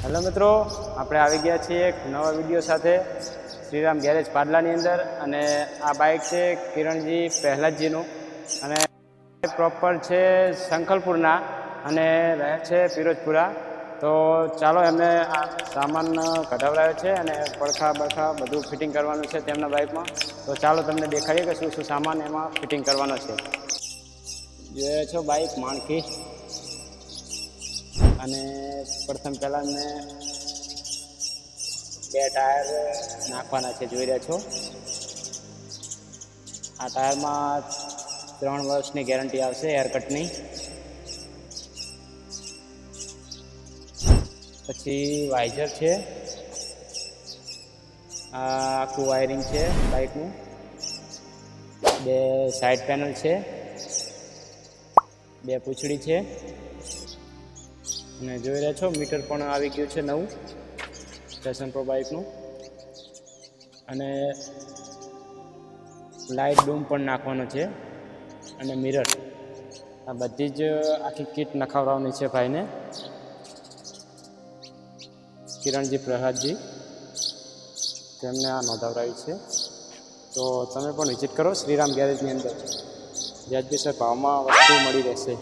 Hello મિત્રો, આપણે આવી ગયા છીએ એક નવા વિડીયો સાથે શ્રીરામ ગેરેજ પાડલાની અંદર. અને આ બાઇક છે કિરણજી પ્રહલાદજીનું, અને પ્રોપર છે સંખલપુરના અને રહે છે પિરોજપુરા. તો ચાલો એમને આ સામાન કઢાવડાવ્યો છે અને પડખા બળખા બધું ફિટિંગ કરવાનું છે તેમના બાઇકમાં. તો ચાલો તમને દેખાડીએ કે શું શું સામાન એમાં ફિટિંગ કરવાનો છે. જોઈએ છો બાઇક માણકી, અને પ્રથમ પહેલાં મેં 2 ટાયર નાખવાના છે, જોઈ રહ્યા છો. આ ટાયરમાં 3 વર્ષની ગેરંટી આવશે એરકટની. પછી વાઇઝર છે, આ આખું વાયરિંગ છે બાઇકનું. 2 સાઈડ પેનલ છે, 2 પૂંછડી છે, અને જોઈ રહ્યા છો મીટર પણ આવી ગયું છે નવું પેશન પ્રો બાઇકનું. અને લાઇટ ડૂમ પણ નાખવાનો છે, અને મિરર. આ બધી જ આખી કીટ નખાવવાની છે ભાઈને, કિરણજી પ્રહલાદજી, તેમને આ નોંધાવરાવી છે. તો તમે પણ વિઝિટ કરો શ્રીરામ ગેરેજની અંદર. વ્યાજબી ભાવમાં વસ્તુ મળી રહેશે.